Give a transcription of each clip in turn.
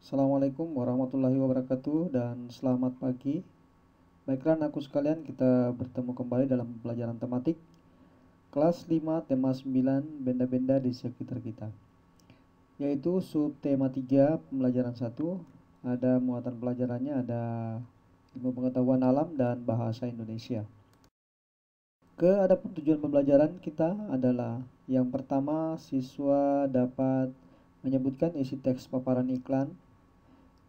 Assalamualaikum warahmatullahi wabarakatuh dan selamat pagi. Baiklah anakku sekalian, kita bertemu kembali dalam pelajaran tematik kelas 5 tema 9 benda-benda di sekitar kita, yaitu subtema 3 pembelajaran 1. Ada muatan pelajarannya, ada ilmu pengetahuan alam dan bahasa Indonesia. Adapun tujuan pembelajaran kita adalah yang pertama, siswa dapat menyebutkan isi teks paparan iklan.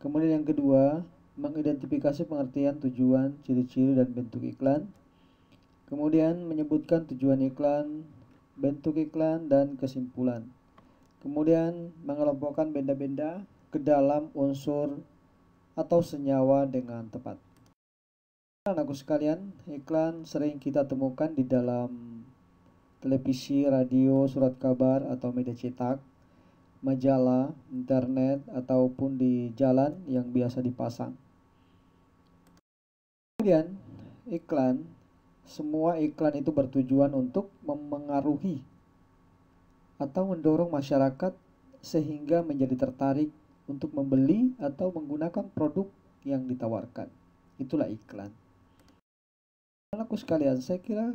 Kemudian yang kedua, mengidentifikasi pengertian, tujuan, ciri-ciri, dan bentuk iklan. Kemudian menyebutkan tujuan iklan, bentuk iklan, dan kesimpulan. Kemudian mengelompokkan benda-benda ke dalam unsur atau senyawa dengan tepat. Anakku sekalian, iklan sering kita temukan di dalam televisi, radio, surat kabar, atau media cetak, majalah, internet, ataupun di jalan yang biasa dipasang. Kemudian iklan, semua iklan itu bertujuan untuk memengaruhi atau mendorong masyarakat sehingga menjadi tertarik untuk membeli atau menggunakan produk yang ditawarkan. Itulah iklan. Anakku sekalian, saya kira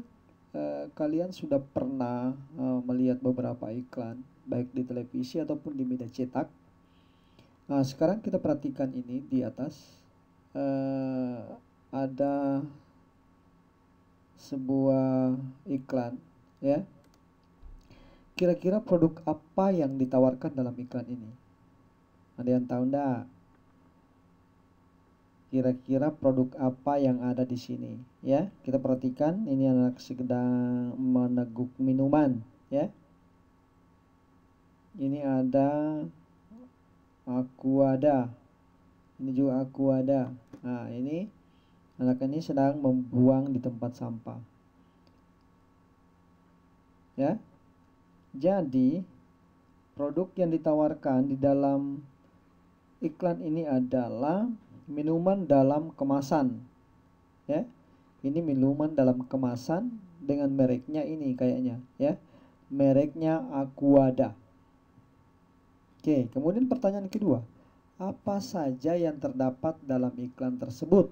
kalian sudah pernah melihat beberapa iklan, baik di televisi ataupun di media cetak. Nah, sekarang kita perhatikan ini di atas. Ada sebuah iklan, ya. Kira-kira produk apa yang ditawarkan dalam iklan ini? Ada yang tahu enggak? Kira-kira produk apa yang ada di sini, ya? Kita perhatikan, ini anak sedang meneguk minuman, ya. Ini ada Aquada. Ini juga Aquada. Nah, ini anak ini sedang membuang di tempat sampah, ya. Jadi produk yang ditawarkan di dalam iklan ini adalah minuman dalam kemasan, ya. Ini minuman dalam kemasan dengan mereknya ini kayaknya, ya. Mereknya Aquada. Oke, kemudian pertanyaan kedua, apa saja yang terdapat dalam iklan tersebut?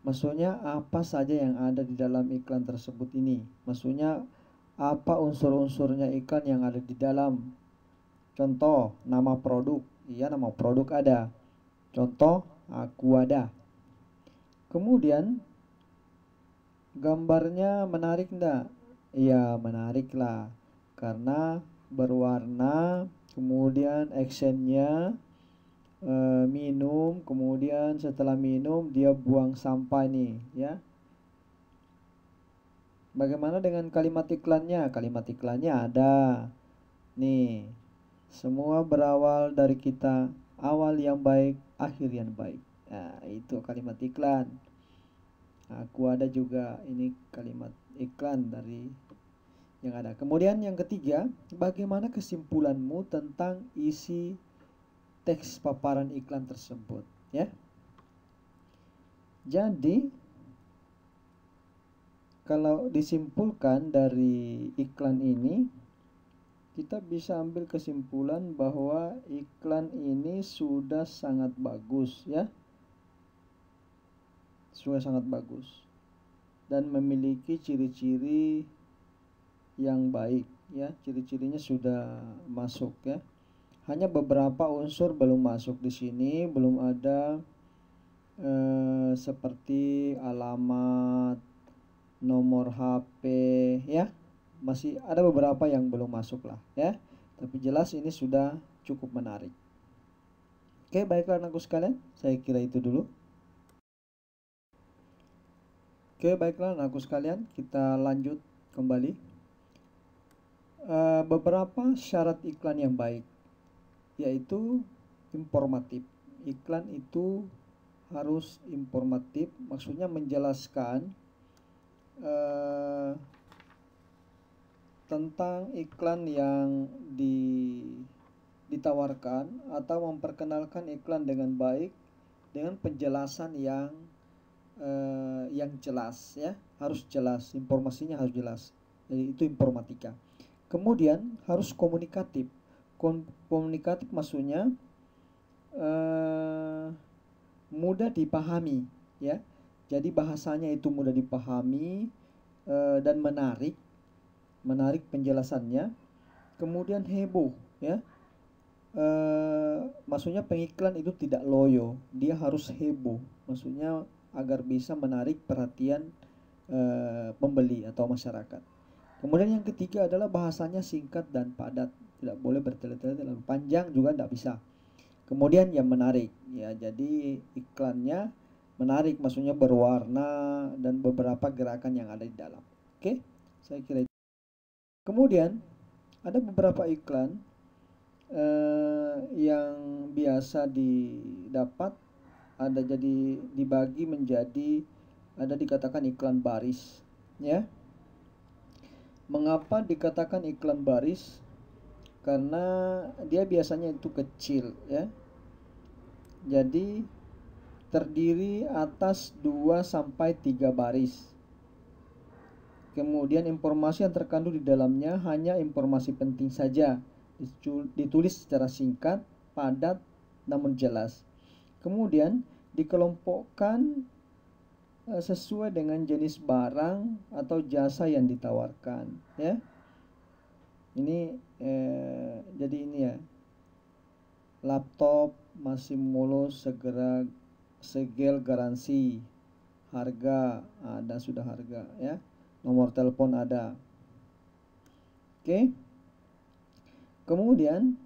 Maksudnya apa saja yang ada di dalam iklan tersebut ini? Maksudnya apa unsur-unsurnya iklan yang ada di dalam? Contoh, nama produk. Iya, nama produk ada. Contoh, Aquada. Kemudian gambarnya menarik enggak? Iya, menarik lah. Karena berwarna, kemudian actionnya minum, kemudian setelah minum dia buang sampah nih, ya. Bagaimana dengan kalimat iklannya? Kalimat iklannya ada nih, semua berawal dari kita, awal yang baik, akhir yang baik. Nah, itu kalimat iklan. Aku ada juga, ini kalimat iklan dari yang ada. Kemudian yang ketiga, bagaimana kesimpulanmu tentang isi teks paparan iklan tersebut, ya. Jadi kalau disimpulkan dari iklan ini, kita bisa ambil kesimpulan bahwa iklan ini sudah sangat bagus, ya. Sudah sangat bagus dan memiliki ciri-ciri yang baik, ya. Ciri-cirinya sudah masuk, ya. Hanya beberapa unsur belum masuk di sini, belum ada seperti alamat, nomor HP, ya. Masih ada beberapa yang belum masuk lah, ya. Tapi jelas ini sudah cukup menarik. Oke, baiklah anakku sekalian, saya kira itu dulu. Oke, baiklah anakku sekalian, kita lanjut kembali. Beberapa syarat iklan yang baik, yaitu informatif. Iklan itu harus informatif, maksudnya menjelaskan tentang iklan yang ditawarkan atau memperkenalkan iklan dengan baik dengan penjelasan yang jelas, ya. Harus jelas, informasinya harus jelas. Jadi itu informatika. Kemudian harus komunikatif. Komunikatif maksudnya mudah dipahami, ya. Jadi bahasanya itu mudah dipahami dan menarik penjelasannya. Kemudian heboh, ya. Maksudnya pengiklan itu tidak loyo, dia harus heboh, maksudnya agar bisa menarik perhatian pembeli atau masyarakat. Kemudian yang ketiga adalah bahasanya singkat dan padat, tidak boleh bertele-tele terlalu panjang juga tidak bisa. Kemudian yang menarik, ya, jadi iklannya menarik, maksudnya berwarna dan beberapa gerakan yang ada di dalam. Oke, saya kira itu. Kemudian ada beberapa iklan yang biasa didapat, ada jadi dibagi menjadi, ada dikatakan iklan baris, ya. Mengapa dikatakan iklan baris? Karena dia biasanya itu kecil, ya. Jadi terdiri atas 2 sampai 3 baris. Kemudian informasi yang terkandung di dalamnya hanya informasi penting saja, ditulis secara singkat, padat, namun jelas. Kemudian dikelompokkan sesuai dengan jenis barang atau jasa yang ditawarkan, ya. Ini jadi ini ya, laptop masih mulus segel garansi, harga ada, sudah harga, ya. Nomor telepon ada. Oke. Kemudian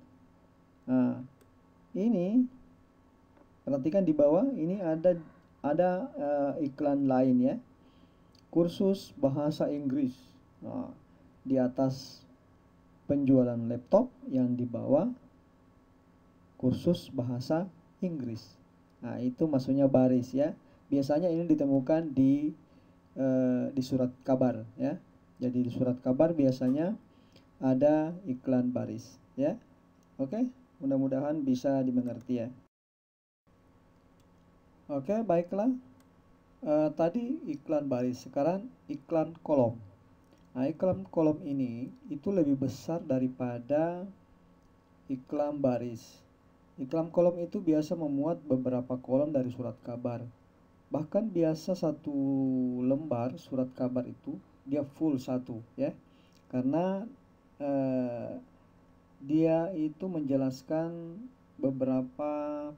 ini perhatikan di bawah ini ada iklan lain, ya. Kursus bahasa Inggris. Di atas penjualan laptop, yang di bawah kursus bahasa Inggris. Nah, itu maksudnya baris, ya. Biasanya ini ditemukan di surat kabar, ya. Jadi di surat kabar biasanya ada iklan baris, ya. Oke, mudah-mudahan bisa dimengerti, ya. Oke, baiklah. Tadi iklan baris, sekarang iklan kolom. Nah, iklan kolom ini itu lebih besar daripada iklan baris. Iklan kolom itu biasa memuat beberapa kolom dari surat kabar. Bahkan biasa satu lembar surat kabar itu dia full satu, ya. Karena dia itu menjelaskan beberapa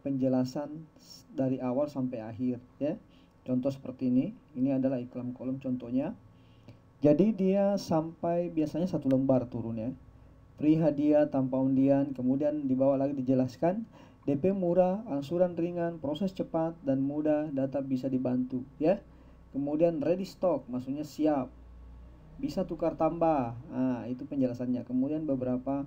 penjelasan dari awal sampai akhir, ya. Contoh seperti ini adalah iklan kolom contohnya. Jadi dia sampai biasanya satu lembar turun, ya. Free hadiah tanpa undian, kemudian di bawah lagi dijelaskan DP murah, angsuran ringan, proses cepat dan mudah, data bisa dibantu, ya. Kemudian ready stock, maksudnya siap, bisa tukar tambah. Nah, itu penjelasannya. Kemudian beberapa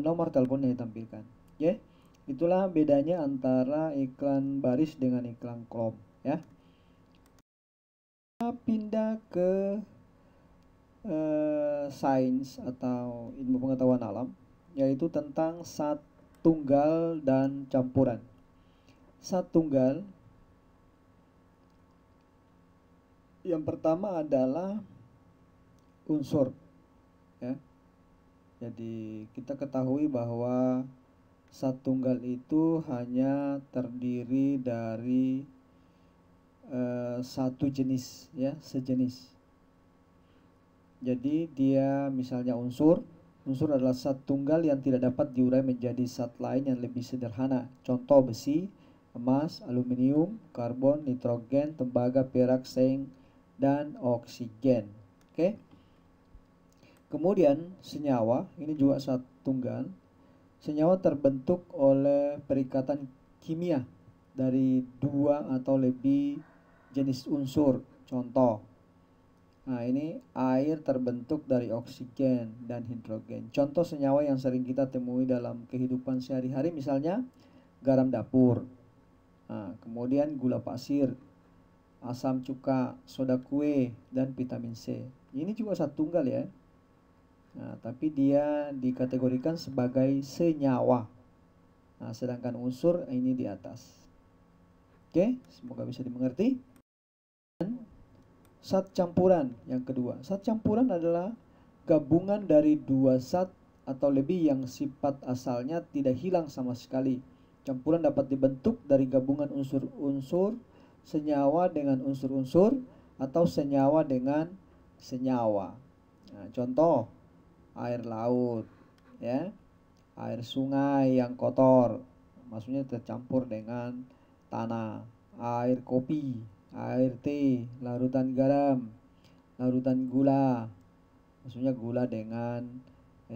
nomor telepon yang ditampilkan, ya. Itulah bedanya antara iklan baris dengan iklan kolom, ya. Kita pindah ke sains atau ilmu pengetahuan alam, yaitu tentang sat tunggal dan campuran. Sat tunggal yang pertama adalah unsur, ya. Jadi kita ketahui bahwa sat tunggal itu hanya terdiri dari satu jenis, ya, sejenis. Jadi dia misalnya unsur adalah zat tunggal yang tidak dapat diurai menjadi zat lain yang lebih sederhana. Contoh besi, emas, aluminium, karbon, nitrogen, tembaga, perak, seng, dan oksigen. Oke. Kemudian senyawa, ini juga zat tunggal. Senyawa terbentuk oleh perikatan kimia dari 2 atau lebih jenis unsur. Contoh, nah ini air terbentuk dari oksigen dan hidrogen. Contoh senyawa yang sering kita temui dalam kehidupan sehari-hari misalnya garam dapur, nah, kemudian gula pasir, asam cuka, soda kue, dan vitamin C. Ini juga zat tunggal, ya. Nah, tapi dia dikategorikan sebagai senyawa. Nah, sedangkan unsur ini di atas. Oke, semoga bisa dimengerti. Zat campuran yang kedua. Zat campuran adalah gabungan dari 2 zat atau lebih yang sifat asalnya tidak hilang sama sekali, Campuran dapat dibentuk dari gabungan unsur-unsur senyawa dengan unsur-unsur atau senyawa dengan senyawa. Nah, contoh air laut, ya, air sungai yang kotor, maksudnya tercampur dengan tanah, air kopi, air teh, larutan garam, larutan gula, maksudnya gula dengan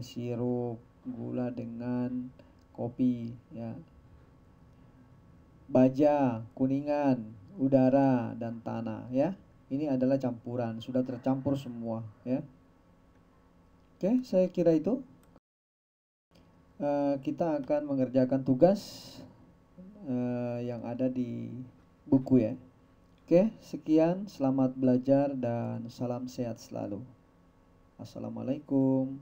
sirup, gula dengan kopi, ya. Baja, kuningan, udara, dan tanah, ya. Ini adalah campuran, sudah tercampur semua, ya. Oke, saya kira itu. Kita akan mengerjakan tugas yang ada di buku, ya. Oke, sekian, selamat belajar dan salam sehat selalu. Assalamualaikum.